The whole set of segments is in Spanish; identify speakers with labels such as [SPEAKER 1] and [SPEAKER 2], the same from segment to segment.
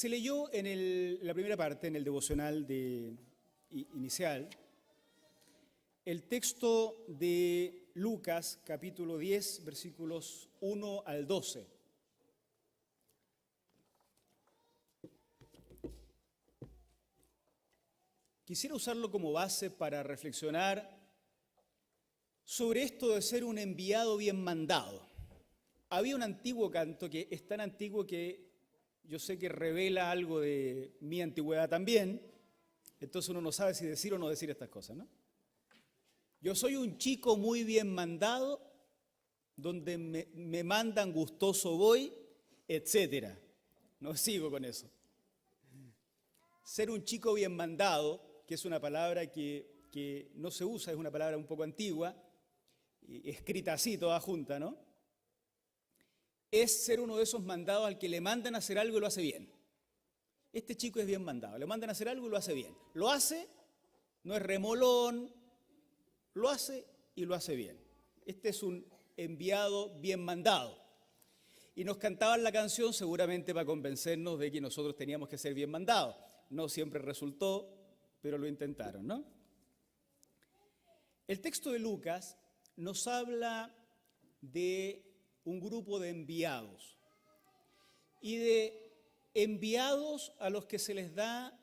[SPEAKER 1] Se leyó en la primera parte, en el devocional inicial, el texto de Lucas, capítulo 10, versículos 1 al 12. Quisiera usarlo como base para reflexionar sobre esto de ser un enviado bien mandado. Había un antiguo canto que es tan antiguo que yo sé que revela algo de mi antigüedad también, entonces uno no sabe si decir o no decir estas cosas, ¿no? Yo soy un chico muy bien mandado, donde me mandan gustoso voy, etcétera. No sigo con eso. Ser un chico bien mandado, que es una palabra que no se usa, es una palabra un poco antigua, escrita así, toda junta, ¿no? Es ser uno de esos mandados al que le mandan a hacer algo y lo hace bien. Este chico es bien mandado, le mandan a hacer algo y lo hace bien. Lo hace, no es remolón, lo hace y lo hace bien. Este es un enviado bien mandado. Y nos cantaban la canción seguramente para convencernos de que nosotros teníamos que ser bien mandados. No siempre resultó, pero lo intentaron, ¿no? El texto de Lucas nos habla de un grupo de enviados y de enviados a los que se les da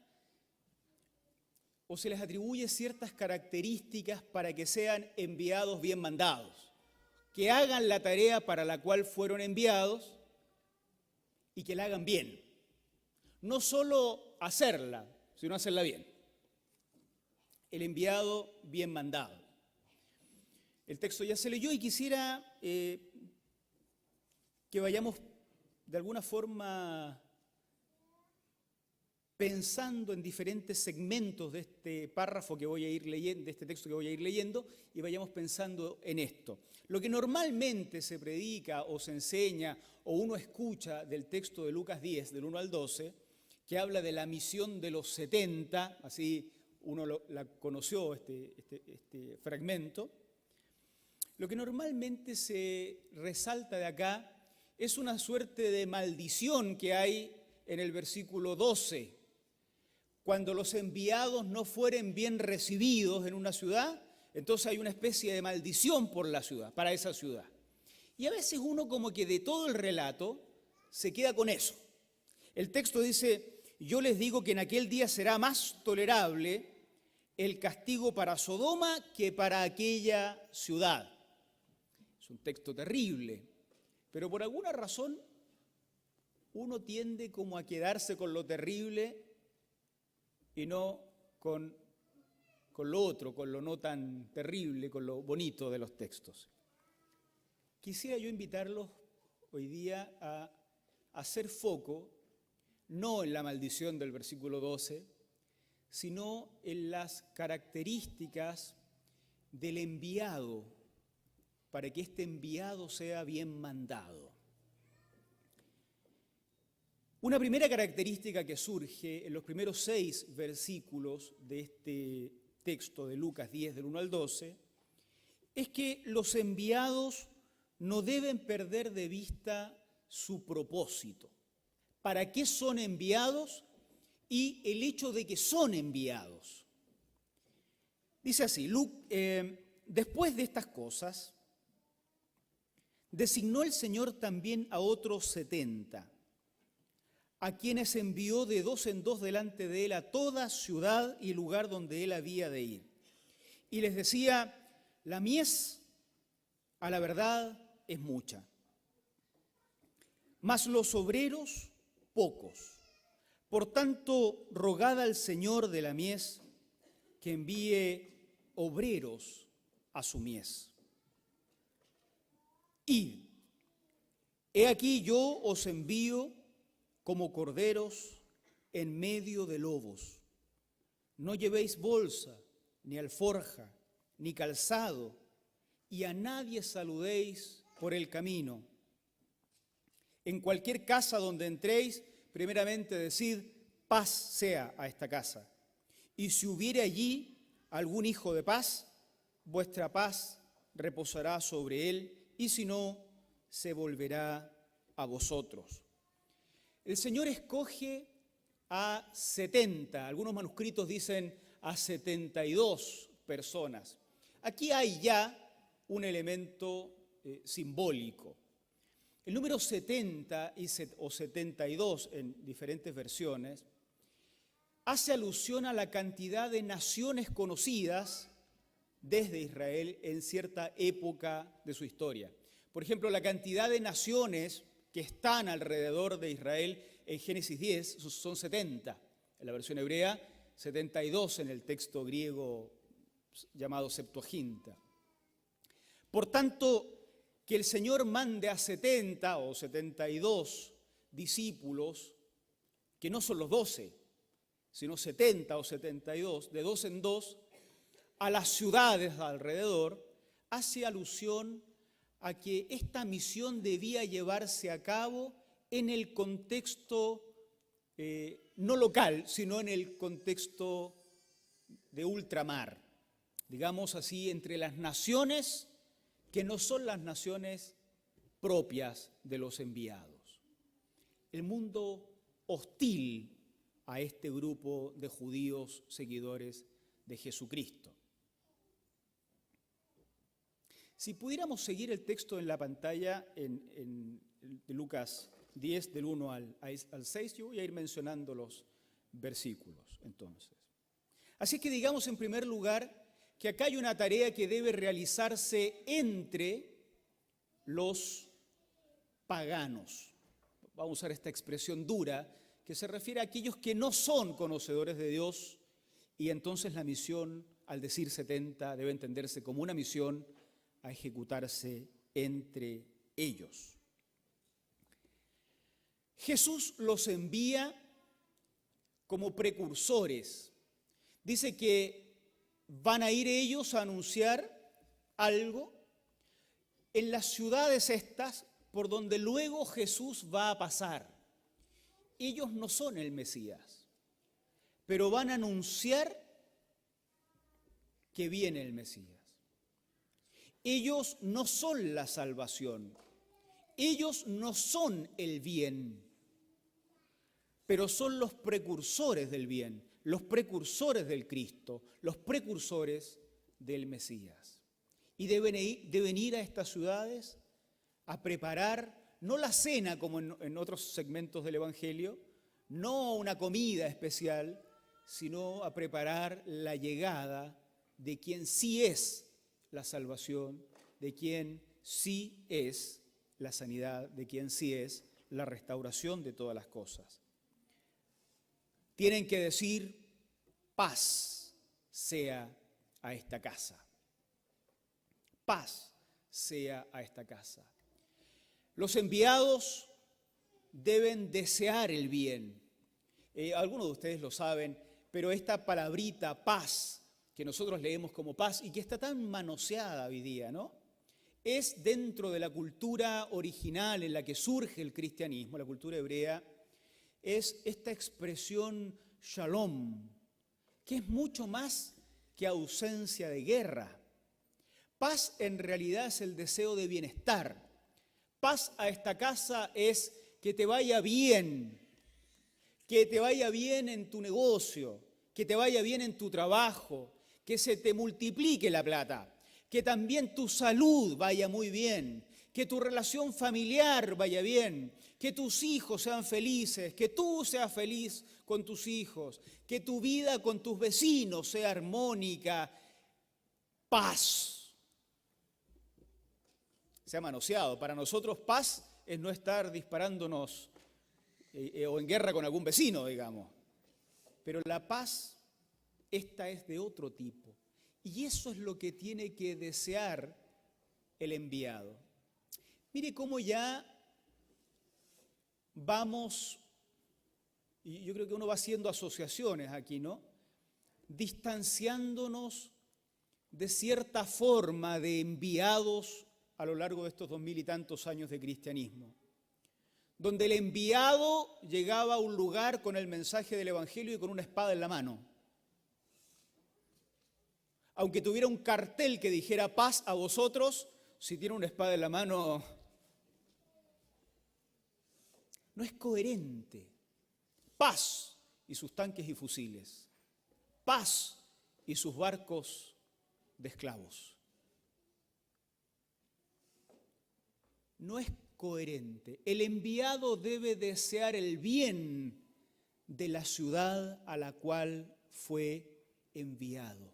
[SPEAKER 1] o se les atribuye ciertas características para que sean enviados bien mandados, que hagan la tarea para la cual fueron enviados y que la hagan bien. No solo hacerla, sino hacerla bien. El enviado bien mandado. El texto ya se leyó y quisiera que vayamos de alguna forma pensando en diferentes segmentos de este párrafo que voy a ir leyendo, de este texto que voy a ir leyendo, y vayamos pensando en esto. Lo que normalmente se predica o se enseña o uno escucha del texto de Lucas 10, del 1 al 12, que habla de la misión de los 70, así uno la conoció este fragmento, lo que normalmente se resalta de acá es una suerte de maldición que hay en el versículo 12. Cuando los enviados no fueren bien recibidos en una ciudad, entonces hay una especie de maldición por la ciudad, para esa ciudad. Y a veces uno como que de todo el relato se queda con eso. El texto dice, yo les digo que en aquel día será más tolerable el castigo para Sodoma que para aquella ciudad. Es un texto terrible, pero por alguna razón uno tiende como a quedarse con lo terrible y no con lo otro, con lo no tan terrible, con lo bonito de los textos. Quisiera yo invitarlos hoy día a hacer foco, no en la maldición del versículo 12, sino en las características del enviado, para que este enviado sea bien mandado. Una primera característica que surge en los primeros 6 versículos de este texto de Lucas 10, del 1 al 12, es que los enviados no deben perder de vista su propósito. ¿Para qué son enviados? Y el hecho de que son enviados. Dice así, después de estas cosas, designó el Señor también a otros 70, a quienes envió de 2 en 2 delante de él a toda ciudad y lugar donde él había de ir. Y les decía, la mies, a la verdad, es mucha, mas los obreros, pocos. Por tanto, rogad al Señor de la mies que envíe obreros a su mies. Id, he aquí yo os envío como corderos en medio de lobos. No llevéis bolsa, ni alforja, ni calzado, y a nadie saludéis por el camino. En cualquier casa donde entréis, primeramente decid, paz sea a esta casa. Y si hubiere allí algún hijo de paz, vuestra paz reposará sobre él, y si no, se volverá a vosotros. El Señor escoge a 70. Algunos manuscritos dicen a 72 personas. Aquí hay ya un elemento simbólico. El número 70 o 72 en diferentes versiones hace alusión a la cantidad de naciones conocidas desde Israel en cierta época de su historia. Por ejemplo, la cantidad de naciones que están alrededor de Israel en Génesis 10 son 70 en la versión hebrea, 72 en el texto griego llamado Septuaginta. Por tanto, que el Señor mande a 70 o 72 discípulos, que no son los 12, sino 70 o 72, de dos en dos, a las ciudades alrededor, hace alusión a que esta misión debía llevarse a cabo en el contexto no local, sino en el contexto de ultramar, digamos así, entre las naciones que no son las naciones propias de los enviados. El mundo hostil a este grupo de judíos seguidores de Jesucristo. Si pudiéramos seguir el texto en la pantalla de Lucas 10, del 1 al 6, yo voy a ir mencionando los versículos entonces. Así que digamos en primer lugar que acá hay una tarea que debe realizarse entre los paganos. Vamos a usar esta expresión dura que se refiere a aquellos que no son conocedores de Dios, y entonces la misión, al decir 70, debe entenderse como una misión a ejecutarse entre ellos. Jesús los envía como precursores. Dice que van a ir ellos a anunciar algo en las ciudades estas por donde luego Jesús va a pasar. Ellos no son el Mesías, pero van a anunciar que viene el Mesías. Ellos no son la salvación, ellos no son el bien, pero son los precursores del bien, los precursores del Cristo, los precursores del Mesías. Y deben ir a estas ciudades a preparar no la cena como en otros segmentos del Evangelio, no una comida especial, sino a preparar la llegada de quien sí es la salvación, de quien sí es la sanidad, de quien sí es la restauración de todas las cosas. Tienen que decir: paz sea a esta casa. Paz sea a esta casa. Los enviados deben desear el bien. Algunos de ustedes lo saben, pero esta palabrita paz, que nosotros leemos como paz y que está tan manoseada hoy día, ¿no? Es dentro de la cultura original en la que surge el cristianismo, la cultura hebrea, es esta expresión shalom, que es mucho más que ausencia de guerra. Paz en realidad es el deseo de bienestar. Paz a esta casa es que te vaya bien en tu negocio, que te vaya bien en tu trabajo, que se te multiplique la plata, que también tu salud vaya muy bien, que tu relación familiar vaya bien, que tus hijos sean felices, que tú seas feliz con tus hijos, que tu vida con tus vecinos sea armónica. Paz. Se ha manoseado. Para nosotros paz es no estar disparándonos o en guerra con algún vecino, digamos. Pero la paz, esta es de otro tipo. Y eso es lo que tiene que desear el enviado. Mire cómo ya vamos, y yo creo que uno va haciendo asociaciones aquí, ¿no? Distanciándonos de cierta forma de enviados a lo largo de estos 2000 y tantos años de cristianismo, donde el enviado llegaba a un lugar con el mensaje del Evangelio y con una espada en la mano. Aunque tuviera un cartel que dijera paz a vosotros, si tiene una espada en la mano, no es coherente. Paz y sus tanques y fusiles, paz y sus barcos de esclavos. No es coherente. El enviado debe desear el bien de la ciudad a la cual fue enviado.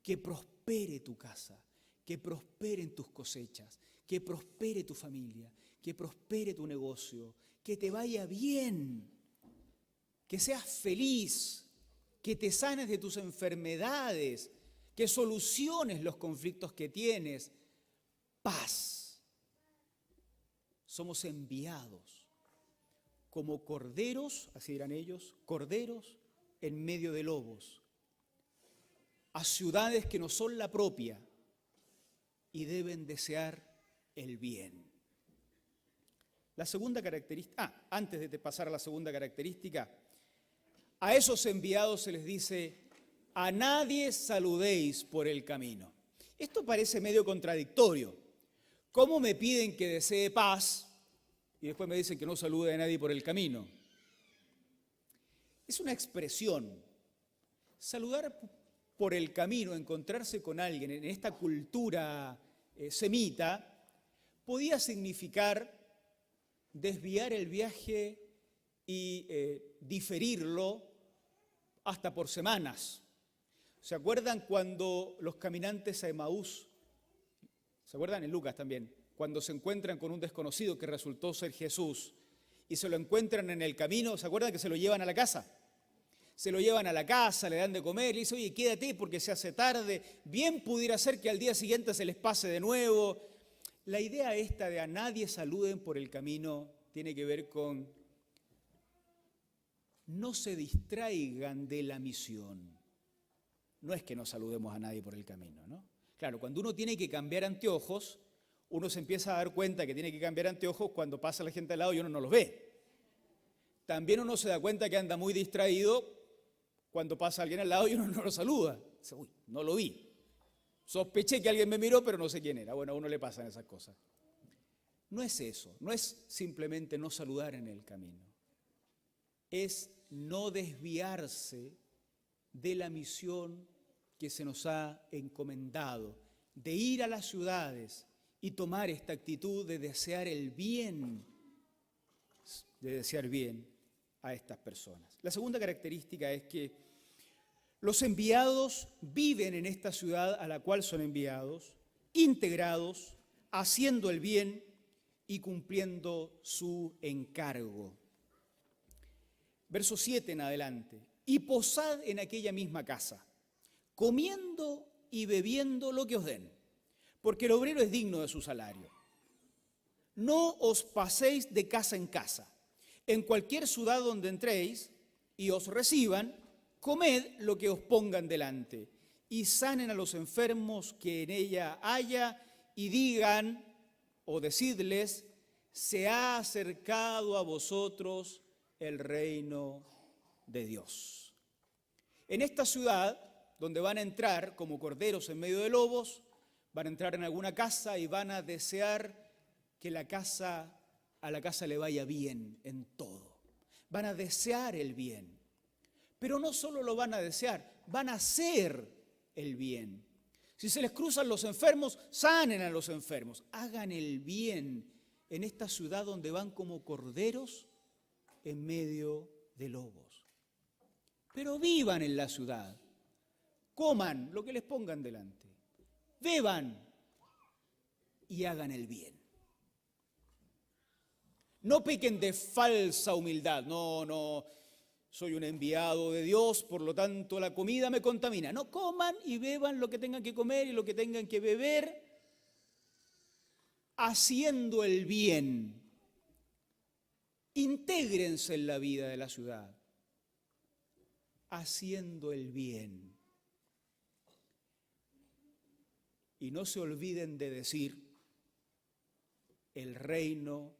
[SPEAKER 1] Que prospere tu casa, que prosperen tus cosechas, que prospere tu familia, que prospere tu negocio, que te vaya bien, que seas feliz, que te sanes de tus enfermedades, que soluciones los conflictos que tienes. Paz. Somos enviados como corderos, así dirán ellos, corderos en medio de lobos, a ciudades que no son la propia y deben desear el bien. La segunda característica, antes de pasar a la segunda característica, a esos enviados se les dice: a nadie saludéis por el camino. Esto parece medio contradictorio. ¿Cómo me piden que desee paz y después me dicen que no salude a nadie por el camino? Es una expresión. Saludar por el camino, encontrarse con alguien en esta cultura semita, podía significar desviar el viaje y diferirlo hasta por semanas. ¿Se acuerdan cuando los caminantes a Emaús, se acuerdan en Lucas también, cuando se encuentran con un desconocido que resultó ser Jesús y se lo encuentran en el camino, ¿se acuerdan que se lo llevan a la casa? Se lo llevan a la casa, le dan de comer, le dicen: oye, quédate porque se hace tarde, bien pudiera ser que al día siguiente se les pase de nuevo. La idea esta de a nadie saluden por el camino tiene que ver con no se distraigan de la misión. No es que no saludemos a nadie por el camino, ¿no? Claro, cuando uno tiene que cambiar anteojos, uno se empieza a dar cuenta que tiene que cambiar anteojos cuando pasa la gente al lado y uno no los ve. También uno se da cuenta que anda muy distraído cuando pasa alguien al lado y uno no lo saluda. Dice: uy, no lo vi. Sospeché que alguien me miró, pero no sé quién era. Bueno, a uno le pasan esas cosas. No es eso, no es simplemente no saludar en el camino. Es no desviarse de la misión que se nos ha encomendado, de ir a las ciudades y tomar esta actitud de desear el bien, a estas personas. La segunda característica es que los enviados viven en esta ciudad a la cual son enviados, integrados, haciendo el bien y cumpliendo su encargo. Verso 7 en adelante. Y posad en aquella misma casa, comiendo y bebiendo lo que os den, porque el obrero es digno de su salario. No os paséis de casa en casa. En cualquier ciudad donde entréis y os reciban, comed lo que os pongan delante, y sanen a los enfermos que en ella haya, y digan o decidles: se ha acercado a vosotros el reino de Dios. En esta ciudad, donde van a entrar como corderos en medio de lobos, van a entrar en alguna casa y van a desear que a la casa le vaya bien en todo. Van a desear el bien. Pero no solo lo van a desear, van a hacer el bien. Si se les cruzan los enfermos, sanen a los enfermos. Hagan el bien en esta ciudad donde van como corderos en medio de lobos. Pero vivan en la ciudad. Coman lo que les pongan delante. Beban y hagan el bien. No pequen de falsa humildad. No, soy un enviado de Dios, por lo tanto la comida me contamina. No, coman y beban lo que tengan que comer y lo que tengan que beber, haciendo el bien. Intégrense en la vida de la ciudad, haciendo el bien. Y no se olviden de decir: el reino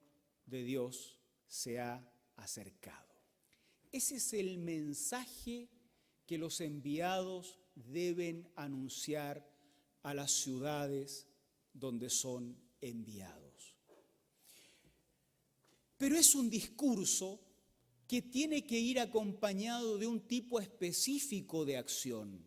[SPEAKER 1] de Dios se ha acercado. Ese es el mensaje que los enviados deben anunciar a las ciudades donde son enviados. Pero es un discurso que tiene que ir acompañado de un tipo específico de acción.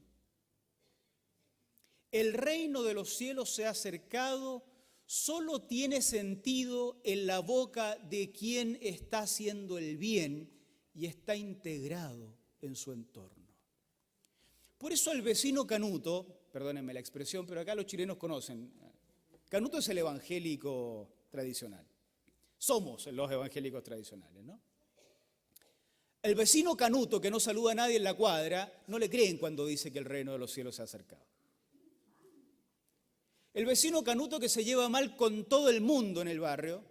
[SPEAKER 1] El reino de los cielos se ha acercado, solo tiene sentido en la boca de quien está haciendo el bien y está integrado en su entorno. Por eso el vecino canuto, perdónenme la expresión, pero acá los chilenos conocen, canuto es el evangélico tradicional. Somos los evangélicos tradicionales, ¿no? El vecino canuto que no saluda a nadie en la cuadra, no le creen cuando dice que el reino de los cielos se ha acercado. El vecino canuto que se lleva mal con todo el mundo en el barrio,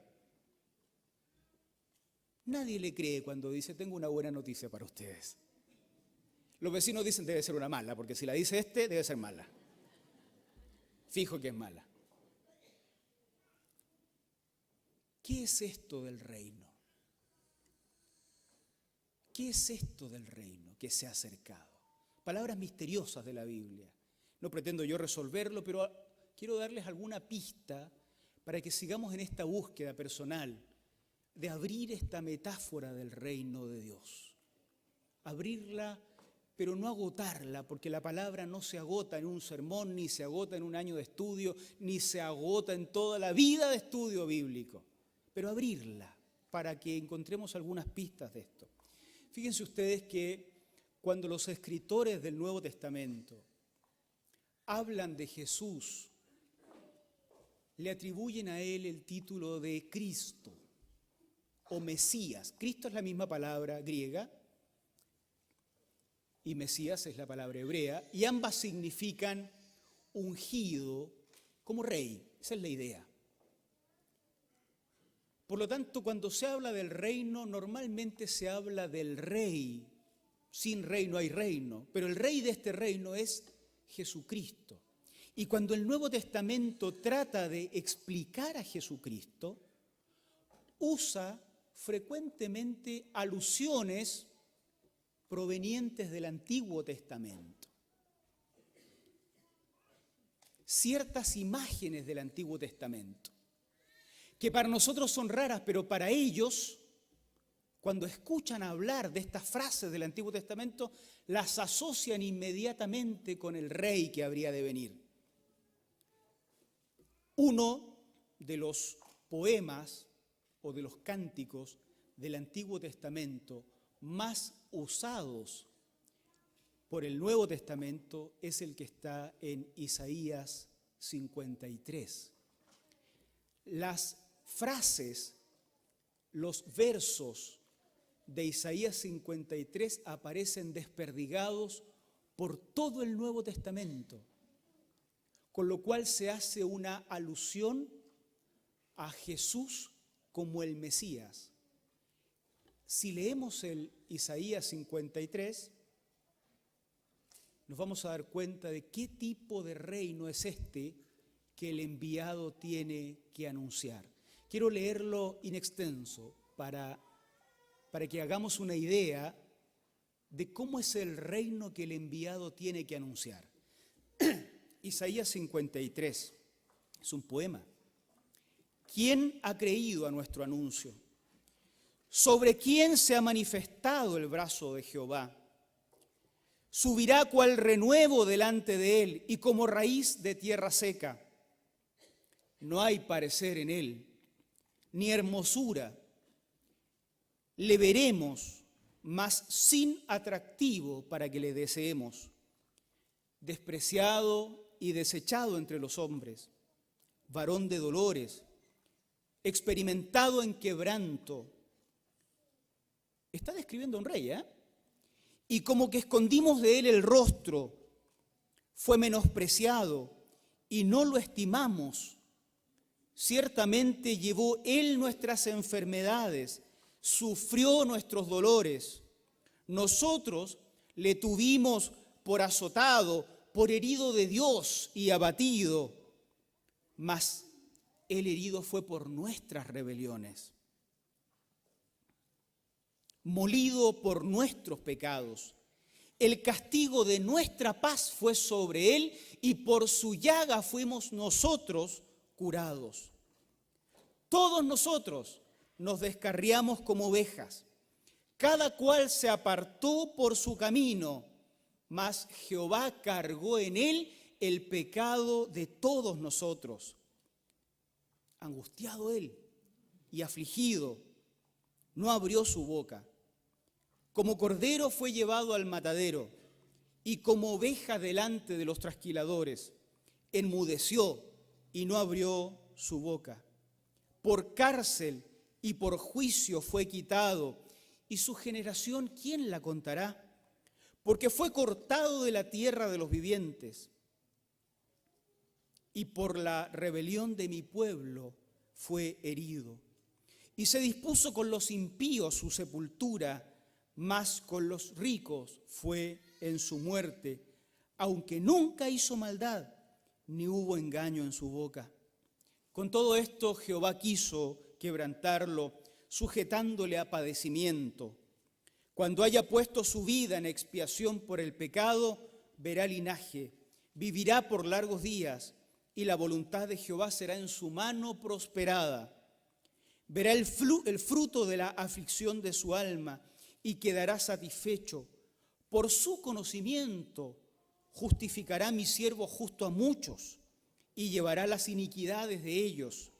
[SPEAKER 1] nadie le cree cuando dice, tengo una buena noticia para ustedes. Los vecinos dicen, debe ser una mala, porque si la dice este, debe ser mala. Fijo que es mala. ¿Qué es esto del reino? ¿Qué es esto del reino que se ha acercado? Palabras misteriosas de la Biblia. No pretendo yo resolverlo, pero quiero darles alguna pista para que sigamos en esta búsqueda personal de abrir esta metáfora del reino de Dios. Abrirla, pero no agotarla, porque la palabra no se agota en un sermón, ni se agota en un año de estudio, ni se agota en toda la vida de estudio bíblico. Pero abrirla para que encontremos algunas pistas de esto. Fíjense ustedes que cuando los escritores del Nuevo Testamento hablan de Jesús, le atribuyen a él el título de Cristo o Mesías. Cristo es la misma palabra griega y Mesías es la palabra hebrea, y ambas significan ungido como rey. Esa es la idea. Por lo tanto, cuando se habla del reino, normalmente se habla del rey. Sin rey no hay reino, pero el rey de este reino es Jesucristo. Y cuando el Nuevo Testamento trata de explicar a Jesucristo, usa frecuentemente alusiones provenientes del Antiguo Testamento. Ciertas imágenes del Antiguo Testamento, que para nosotros son raras, pero para ellos, cuando escuchan hablar de estas frases del Antiguo Testamento, las asocian inmediatamente con el rey que habría de venir. Uno de los poemas o de los cánticos del Antiguo Testamento más usados por el Nuevo Testamento es el que está en Isaías 53. Las frases, los versos de Isaías 53 aparecen desperdigados por todo el Nuevo Testamento, con lo cual se hace una alusión a Jesús como el Mesías. Si leemos el Isaías 53, nos vamos a dar cuenta de qué tipo de reino es este que el enviado tiene que anunciar. Quiero leerlo in extenso para que hagamos una idea de cómo es el reino que el enviado tiene que anunciar. Isaías 53 es un poema. ¿Quién ha creído a nuestro anuncio? ¿Sobre quién se ha manifestado el brazo de Jehová? Subirá cual renuevo delante de él y como raíz de tierra seca. No hay parecer en él, ni hermosura. Le veremos, mas sin atractivo para que le deseemos. Despreciado y desechado entre los hombres, varón de dolores, experimentado en quebranto. Está describiendo a un rey, ¿eh? Y como que escondimos de él el rostro, fue menospreciado y no lo estimamos. Ciertamente llevó él nuestras enfermedades, sufrió nuestros dolores. Nosotros le tuvimos por azotado, por herido de Dios y abatido, mas el herido fue por nuestras rebeliones, molido por nuestros pecados. El castigo de nuestra paz fue sobre él y por su llaga fuimos nosotros curados. Todos nosotros nos descarriamos como ovejas, Cada cual se apartó por su camino, mas Jehová cargó en él el pecado de todos nosotros. Angustiado él y afligido, no abrió su boca. Como cordero fue llevado al matadero, y como oveja delante de los trasquiladores, enmudeció y no abrió su boca. Por cárcel y por juicio fue quitado, y su generación, ¿quién la contará? Porque fue cortado de la tierra de los vivientes, y por la rebelión de mi pueblo fue herido. Y se dispuso con los impíos su sepultura, mas con los ricos fue en su muerte, aunque nunca hizo maldad, ni hubo engaño en su boca. Con todo esto Jehová quiso quebrantarlo, sujetándole a padecimiento. Cuando haya puesto su vida en expiación por el pecado, verá linaje, vivirá por largos días, y la voluntad de Jehová será en su mano prosperada. Verá el fruto de la aflicción de su alma, y quedará satisfecho. Por su conocimiento justificará mi siervo justo a muchos, y llevará las iniquidades de ellos.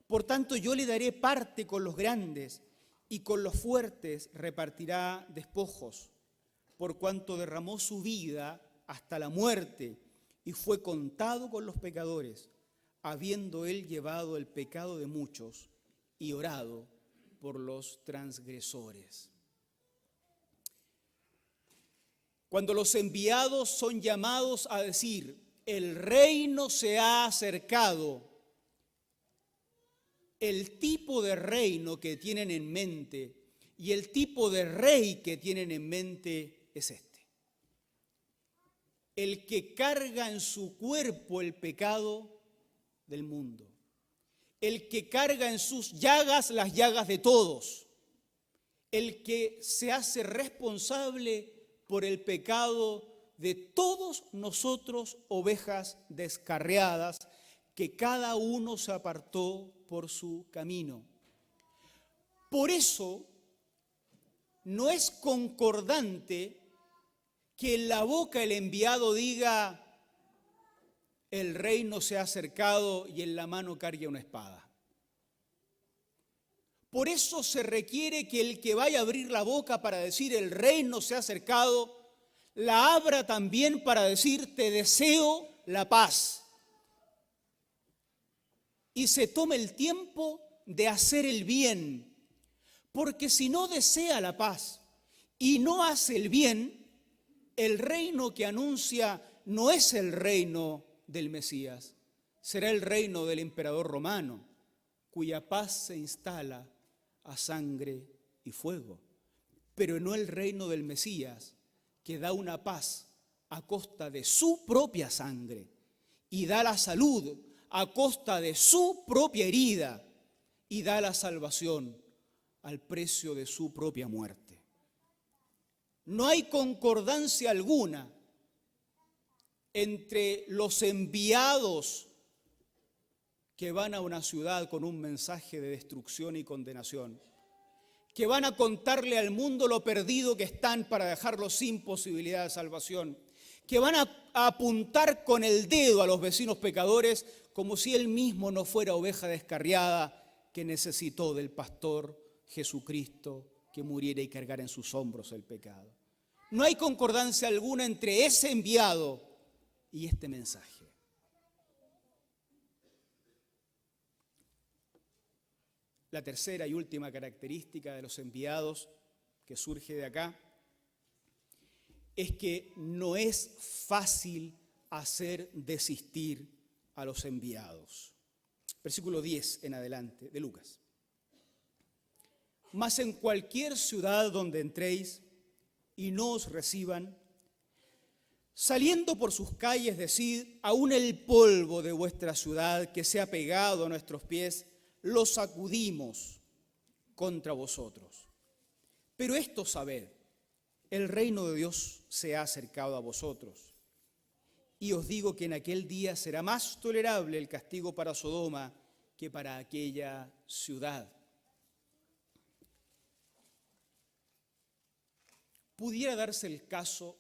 [SPEAKER 1] Por tanto, yo le daré parte con los grandes, y con los fuertes repartirá despojos, por cuanto derramó su vida hasta la muerte, y fue contado con los pecadores, habiendo él llevado el pecado de muchos y orado por los transgresores. Cuando los enviados son llamados a decir, el reino se ha acercado, el tipo de reino que tienen en mente y el tipo de rey que tienen en mente es este. El que carga en su cuerpo el pecado del mundo. El que carga en sus llagas las llagas de todos. El que se hace responsable por el pecado de todos nosotros, ovejas descarriadas, que cada uno se apartó por su camino. Por eso no es concordante que en la boca el enviado diga, el reino se ha acercado, y en la mano cargue una espada. Por eso se requiere que el que vaya a abrir la boca para decir el reino se ha acercado, la abra también para decir te deseo la paz. Y se tome el tiempo de hacer el bien, porque si no desea la paz y no hace el bien, el reino que anuncia no es el reino del Mesías, será el reino del emperador romano, cuya paz se instala a sangre y fuego, pero no el reino del Mesías, que da una paz a costa de su propia sangre y da la salud a costa de su propia herida y da la salvación al precio de su propia muerte. No hay concordancia alguna entre los enviados que van a una ciudad con un mensaje de destrucción y condenación, que van a contarle al mundo lo perdido que están para dejarlos sin posibilidad de salvación, que van a apuntar con el dedo a los vecinos pecadores como si él mismo no fuera oveja descarriada que necesitó del pastor Jesucristo que muriera y cargara en sus hombros el pecado. No hay concordancia alguna entre ese enviado y este mensaje. La tercera y última característica de los enviados que surge de acá es que no es fácil hacer desistir a los enviados. Versículo 10 en adelante de Lucas. Mas en cualquier ciudad donde entréis y no os reciban, saliendo por sus calles decid, aún el polvo de vuestra ciudad que se ha pegado a nuestros pies, lo sacudimos contra vosotros. Pero esto sabed, el reino de Dios se ha acercado a vosotros. Y os digo que en aquel día será más tolerable el castigo para Sodoma que para aquella ciudad. pudiera darse el caso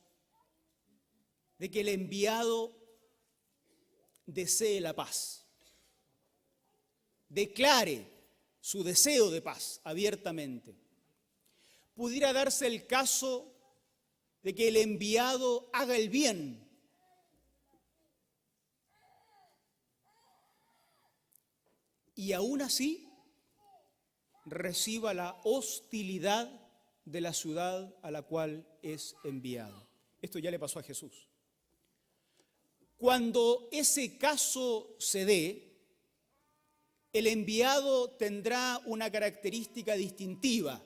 [SPEAKER 1] de que el enviado desee la paz, declare su deseo de paz abiertamente. Pudiera darse el caso de que el enviado haga el bien. Y aún así reciba la hostilidad de la ciudad a la cual es enviado. Esto ya le pasó a Jesús. Cuando ese caso se dé, el enviado tendrá una característica distintiva.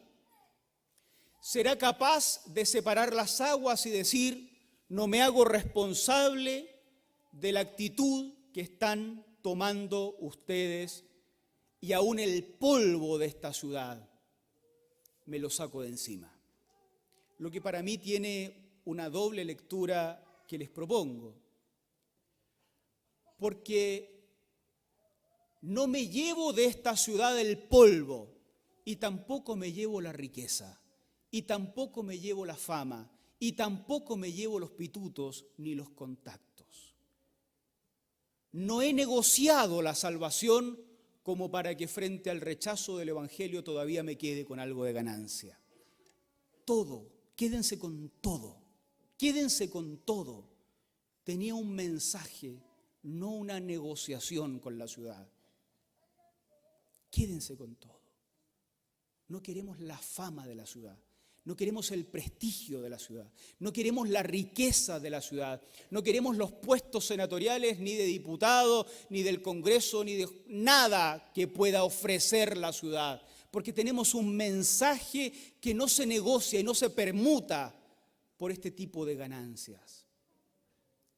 [SPEAKER 1] Será capaz de separar las aguas y decir: no me hago responsable de la actitud que están tomando ustedes, y aún el polvo de esta ciudad me lo saco de encima. Lo que para mí tiene una doble lectura que les propongo. Porque no me llevo de esta ciudad el polvo, y tampoco me llevo la riqueza, y tampoco me llevo la fama, y tampoco me llevo los pitutos ni los contactos. No he negociado la salvación como para que frente al rechazo del Evangelio todavía me quede con algo de ganancia. Todo, quédense con todo, quédense con todo. Tenía un mensaje, no una negociación con la ciudad. Quédense con todo. No queremos la fama de la ciudad. No queremos el prestigio de la ciudad, no queremos la riqueza de la ciudad, no queremos los puestos senatoriales ni de diputado, ni del Congreso, ni de nada que pueda ofrecer la ciudad, porque tenemos un mensaje que no se negocia y no se permuta por este tipo de ganancias.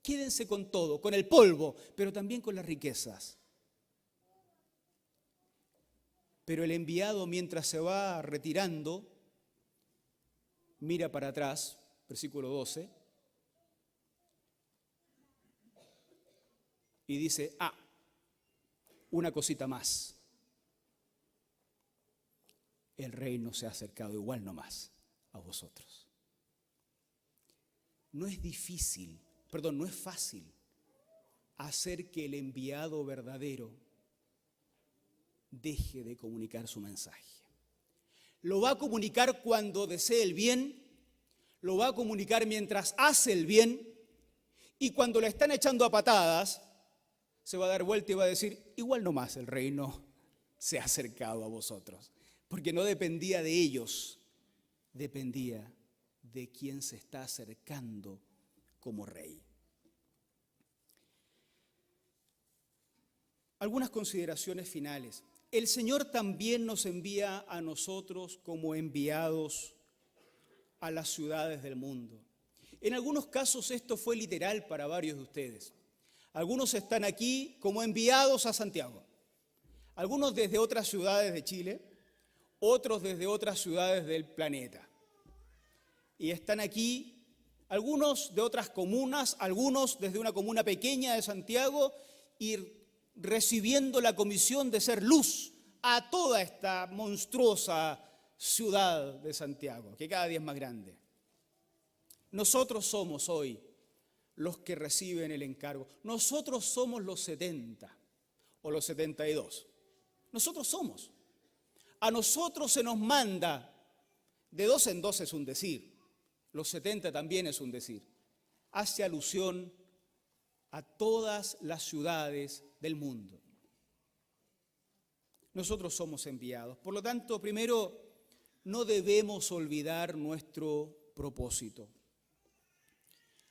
[SPEAKER 1] Quédense con todo, con el polvo, pero también con las riquezas. Pero el enviado, mientras se va retirando, mira para atrás, versículo 12, y dice: una cosita más. El reino se ha acercado igual nomás a vosotros. No es fácil hacer que el enviado verdadero deje de comunicar su mensaje. Lo va a comunicar cuando desee el bien, lo va a comunicar mientras hace el bien, y cuando le están echando a patadas, se va a dar vuelta y va a decir: igual nomás el reino se ha acercado a vosotros. Porque no dependía de ellos, dependía de quien se está acercando como rey. Algunas consideraciones finales. El Señor también nos envía a nosotros como enviados a las ciudades del mundo. En algunos casos esto fue literal para varios de ustedes. Algunos están aquí como enviados a Santiago. Algunos desde otras ciudades de Chile, otros desde otras ciudades del planeta. Y están aquí algunos de otras comunas, algunos desde una comuna pequeña de Santiago, y recibiendo la comisión de ser luz a toda esta monstruosa ciudad de Santiago, que cada día es más grande. Nosotros somos hoy los que reciben el encargo. Nosotros somos los 70 o los 72. Nosotros somos. A nosotros se nos manda, de 2 en 2 es un decir, los 70 también es un decir. Hace alusión a todas las ciudades del mundo. Nosotros somos enviados. Por lo tanto, primero, no debemos olvidar nuestro propósito.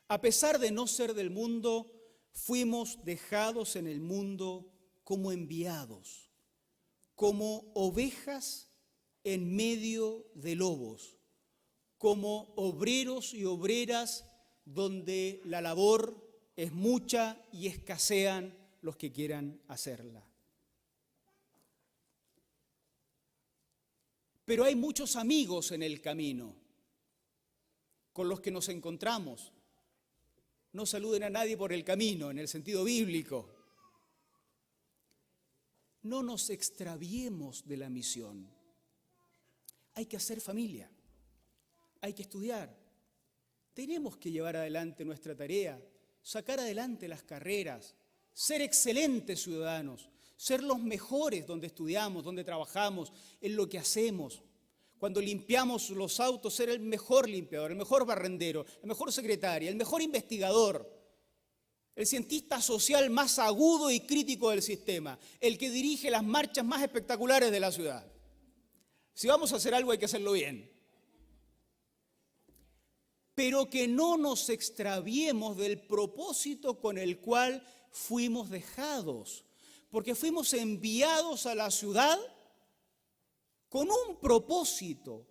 [SPEAKER 1] A pesar de no ser del mundo, fuimos dejados en el mundo como enviados, como ovejas en medio de lobos, como obreros y obreras donde la labor es mucha y escasean los que quieran hacerla. Pero hay muchos amigos en el camino con los que nos encontramos. No saluden a nadie por el camino, en el sentido bíblico. No nos extraviemos de la misión. Hay que hacer familia, hay que estudiar, tenemos que llevar adelante nuestra tarea, sacar adelante las carreras, ser excelentes ciudadanos, ser los mejores donde estudiamos, donde trabajamos, en lo que hacemos. Cuando limpiamos los autos, ser el mejor limpiador, el mejor barrendero, la mejor secretaria, el mejor investigador, el cientista social más agudo y crítico del sistema, el que dirige las marchas más espectaculares de la ciudad. Si vamos a hacer algo hay que hacerlo bien. Pero que no nos extraviemos del propósito con el cual fuimos dejados, porque fuimos enviados a la ciudad con un propósito,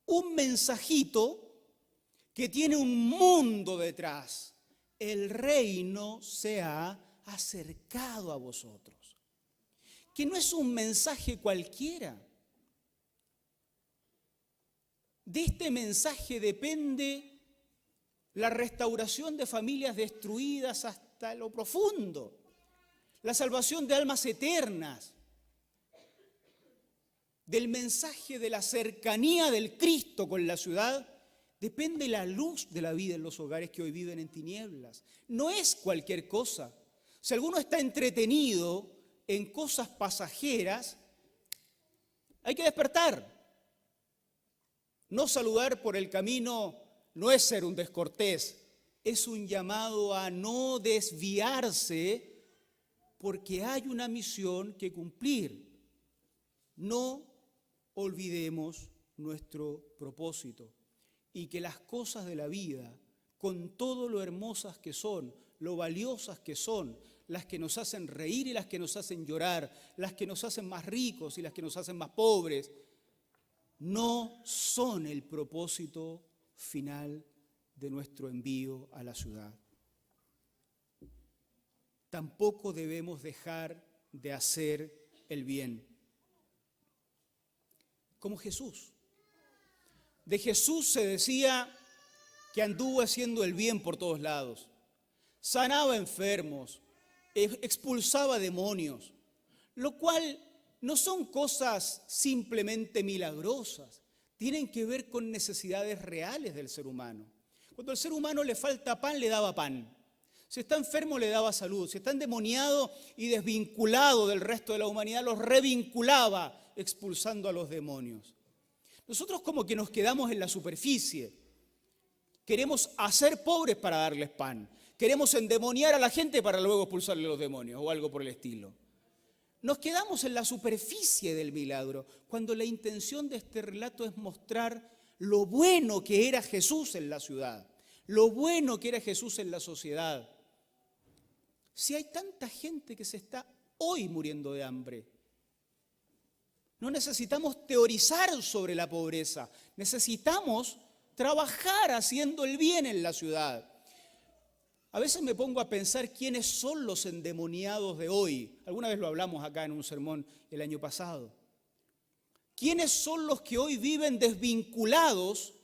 [SPEAKER 1] un mensajito que tiene un mundo detrás. El reino se ha acercado a vosotros, que no es un mensaje cualquiera. De este mensaje depende la restauración de familias destruidas hasta lo profundo, la salvación de almas eternas. Del mensaje de la cercanía del Cristo con la ciudad depende la luz de la vida en los hogares que hoy viven en tinieblas. No es cualquier cosa. Si alguno está entretenido en cosas pasajeras, hay que despertar. No saludar por el camino no es ser un descortés, es un llamado a no desviarse porque hay una misión que cumplir. No olvidemos nuestro propósito y que las cosas de la vida, con todo lo hermosas que son, lo valiosas que son, las que nos hacen reír y las que nos hacen llorar, las que nos hacen más ricos y las que nos hacen más pobres, no son el propósito final de nuestro envío a la ciudad. Tampoco debemos dejar de hacer el bien. Como Jesús. De Jesús se decía que anduvo haciendo el bien por todos lados. Sanaba enfermos, expulsaba demonios, lo cual no son cosas simplemente milagrosas, tienen que ver con necesidades reales del ser humano. Cuando al ser humano le falta pan, le daba pan. Si está enfermo, le daba salud. Si está endemoniado y desvinculado del resto de la humanidad, los revinculaba expulsando a los demonios. Nosotros como que nos quedamos en la superficie. Queremos hacer pobres para darles pan. Queremos endemoniar a la gente para luego expulsarle los demonios o algo por el estilo. Nos quedamos en la superficie del milagro, cuando la intención de este relato es mostrar lo bueno que era Jesús en la ciudad, lo bueno que era Jesús en la sociedad. Si hay tanta gente que se está hoy muriendo de hambre, no necesitamos teorizar sobre la pobreza, necesitamos trabajar haciendo el bien en la ciudad. A veces me pongo a pensar quiénes son los endemoniados de hoy. Alguna vez lo hablamos acá en un sermón el año pasado. ¿Quiénes son los que hoy viven desvinculados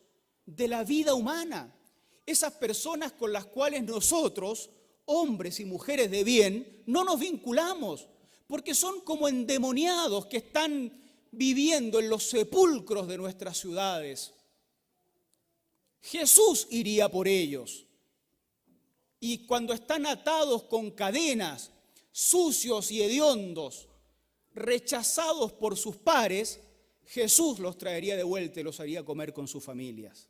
[SPEAKER 1] de la vida humana? Esas personas con las cuales nosotros, hombres y mujeres de bien, no nos vinculamos, porque son como endemoniados que están viviendo en los sepulcros de nuestras ciudades. Jesús iría por ellos. Y cuando están atados con cadenas, sucios y hediondos, rechazados por sus pares, Jesús los traería de vuelta y los haría comer con sus familias.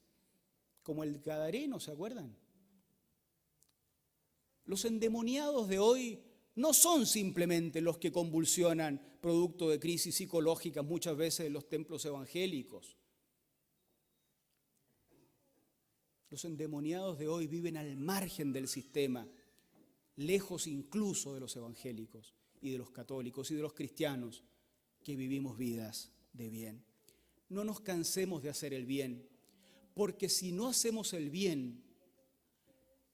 [SPEAKER 1] Como el gadareno, ¿se acuerdan? Los endemoniados de hoy no son simplemente los que convulsionan producto de crisis psicológicas muchas veces en los templos evangélicos. Los endemoniados de hoy viven al margen del sistema, lejos incluso de los evangélicos y de los católicos y de los cristianos que vivimos vidas de bien. No nos cansemos de hacer el bien, porque si no hacemos el bien,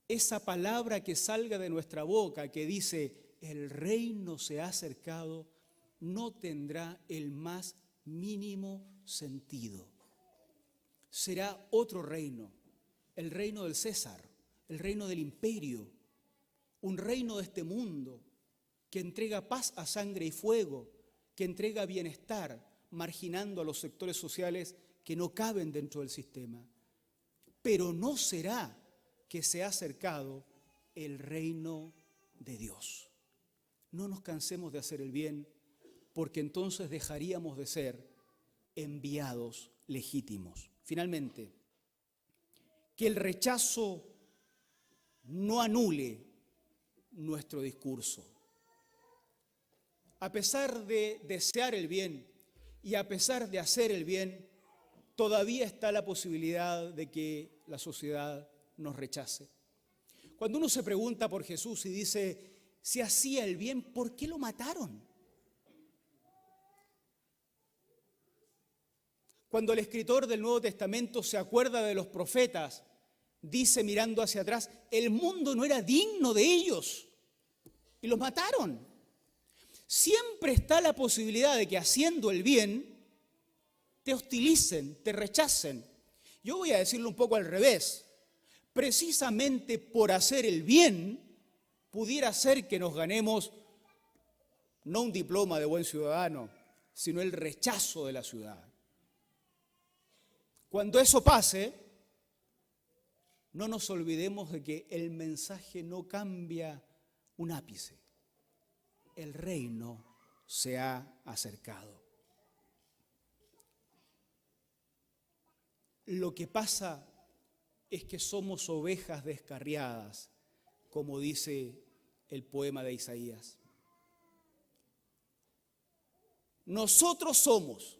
[SPEAKER 1] esa palabra que salga de nuestra boca que dice el reino se ha acercado, no tendrá el más mínimo sentido. Será otro reino. El reino del César, el reino del imperio, un reino de este mundo que entrega paz a sangre y fuego, que entrega bienestar, marginando a los sectores sociales que no caben dentro del sistema. pero no será que se ha acercado el reino de Dios. No nos cansemos de hacer el bien, porque entonces dejaríamos de ser enviados legítimos. Finalmente, que el rechazo no anule nuestro discurso. A pesar de desear el bien y a pesar de hacer el bien, todavía está la posibilidad de que la sociedad nos rechace. Cuando uno se pregunta por Jesús y dice, si hacía el bien, ¿por qué lo mataron? Cuando el escritor del Nuevo Testamento se acuerda de los profetas, dice mirando hacia atrás, el mundo no era digno de ellos y los mataron. Siempre está la posibilidad de que haciendo el bien te hostilicen, te rechacen. Yo voy a decirlo un poco al revés. Precisamente por hacer el bien, pudiera ser que nos ganemos no un diploma de buen ciudadano, sino el rechazo de la ciudad. Cuando eso pase, no nos olvidemos de que el mensaje no cambia un ápice. El reino se ha acercado. Lo que pasa es que somos ovejas descarriadas, como dice el poema de Isaías. Nosotros somos,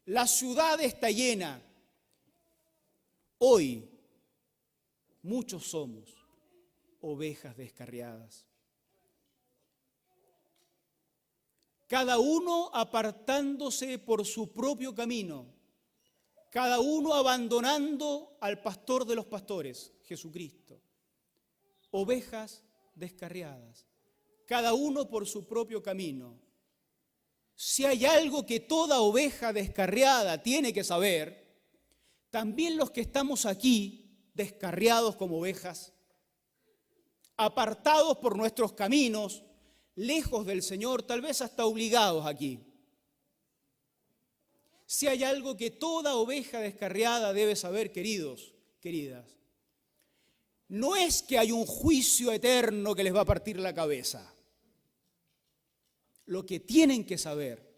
[SPEAKER 1] la ciudad está llena. Hoy muchos somos ovejas descarriadas. Cada uno apartándose por su propio camino, cada uno abandonando al pastor de los pastores, Jesucristo. Ovejas descarriadas, cada uno por su propio camino. Si hay algo que toda oveja descarriada tiene que saber, también los que estamos aquí, descarriados como ovejas, apartados por nuestros caminos, lejos del Señor, tal vez hasta obligados aquí. Si hay algo que toda oveja descarriada debe saber, queridos, queridas, no es que hay un juicio eterno que les va a partir la cabeza. Lo que tienen que saber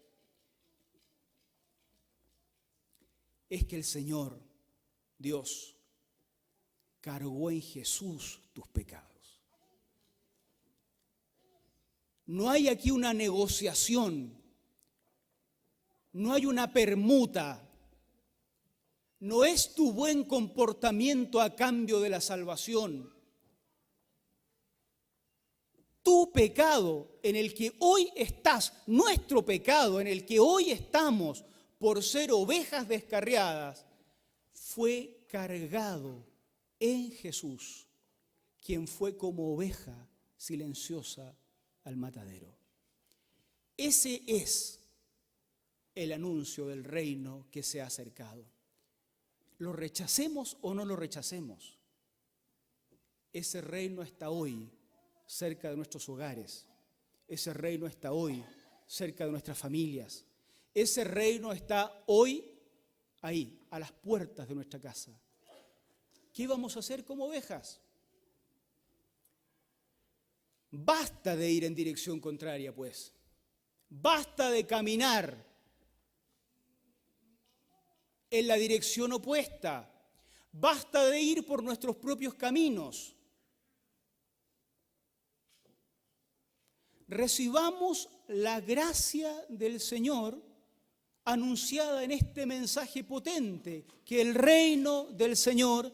[SPEAKER 1] es que el Señor, Dios, cargó en Jesús tus pecados. No hay aquí una negociación, no hay una permuta, no es tu buen comportamiento a cambio de la salvación. Tu pecado en el que hoy estás, nuestro pecado en el que hoy estamos por ser ovejas descarriadas, fue cargado en Jesús, quien fue como oveja silenciosa al matadero. Ese es el anuncio del reino que se ha acercado. ¿Lo rechacemos o no lo rechacemos? Ese reino está hoy cerca de nuestros hogares. Ese reino está hoy cerca de nuestras familias. Ese reino está hoy ahí, a las puertas de nuestra casa. ¿Qué vamos a hacer como ovejas? Basta de ir en dirección contraria, pues. Basta de caminar en la dirección opuesta. Basta de ir por nuestros propios caminos. Recibamos la gracia del Señor anunciada en este mensaje potente, que el reino del Señor,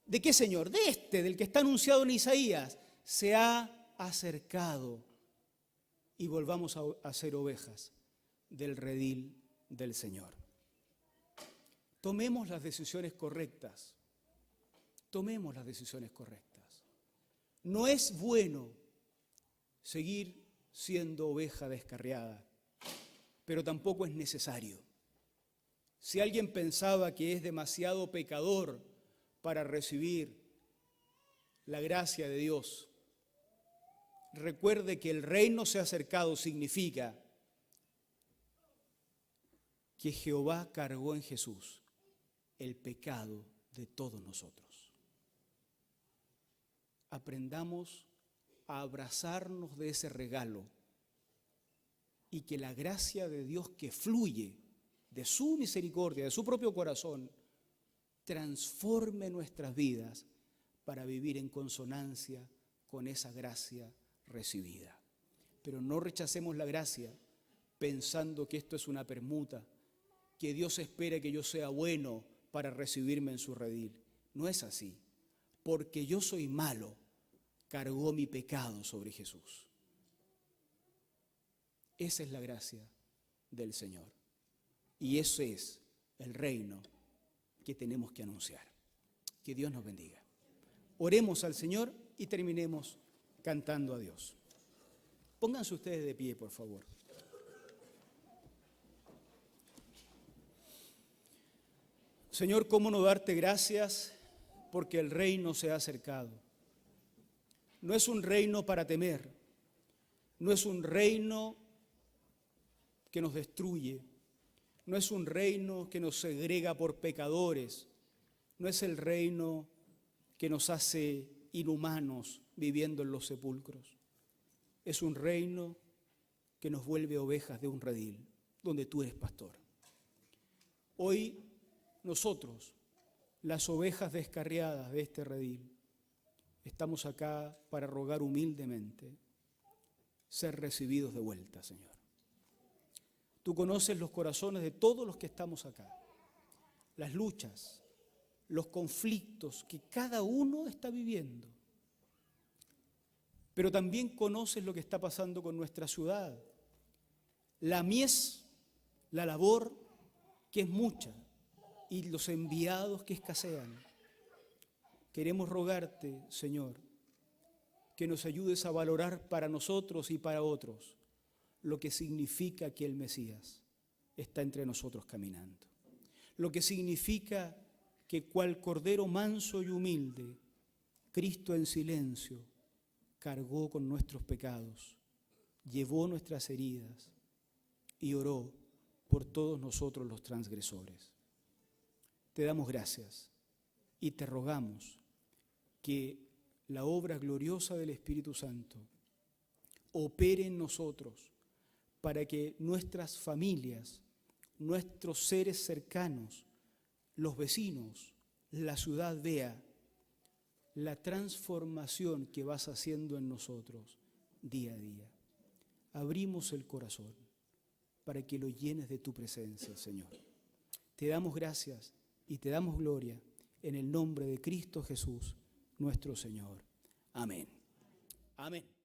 [SPEAKER 1] ¿de qué Señor? De del que está anunciado en Isaías, se ha acercado, y volvamos a ser ovejas del redil del Señor. Tomemos las decisiones correctas. Tomemos las decisiones correctas. No es bueno seguir siendo oveja descarriada, pero tampoco es necesario. Si alguien pensaba que es demasiado pecador para recibir la gracia de Dios, recuerde que el reino se ha acercado significa que Jehová cargó en Jesús el pecado de todos nosotros. Aprendamos a abrazarnos de ese regalo y que la gracia de Dios que fluye de su misericordia, de su propio corazón, transforme nuestras vidas para vivir en consonancia con esa gracia recibida. Pero no rechacemos la gracia pensando que esto es una permuta, que Dios espera que yo sea bueno para recibirme en su redil. No es así. Porque yo soy malo, cargó mi pecado sobre Jesús. Esa es la gracia del Señor. Y ese es el reino que tenemos que anunciar. Que Dios nos bendiga. Oremos al Señor y terminemos cantando a Dios. Pónganse ustedes de pie, por favor. Señor, ¿cómo no darte gracias? Porque el reino se ha acercado. No es un reino para temer, no es un reino que nos destruye, no es un reino que nos segrega por pecadores, no es el reino que nos hace inhumanos viviendo en los sepulcros. Es un reino que nos vuelve ovejas de un redil, donde tú eres pastor. Hoy nosotros, las ovejas descarriadas de este redil, estamos acá para rogar humildemente ser recibidos de vuelta, Señor. Tú conoces los corazones de todos los que estamos acá, las luchas, los conflictos que cada uno está viviendo. Pero también conoces lo que está pasando con nuestra ciudad, la mies, la labor que es mucha y los enviados que escasean. Queremos rogarte, Señor, que nos ayudes a valorar para nosotros y para otros lo que significa que el Mesías está entre nosotros caminando. Lo que significa que cual cordero manso y humilde, Cristo en silencio cargó con nuestros pecados, llevó nuestras heridas y oró por todos nosotros los transgresores. Te damos gracias y te rogamos que la obra gloriosa del Espíritu Santo opere en nosotros para que nuestras familias, nuestros seres cercanos, los vecinos, la ciudad vea la transformación que vas haciendo en nosotros día a día. Abrimos el corazón para que lo llenes de tu presencia, Señor. Te damos gracias y te damos gloria en el nombre de Cristo Jesús, nuestro Señor. Amén. Amén.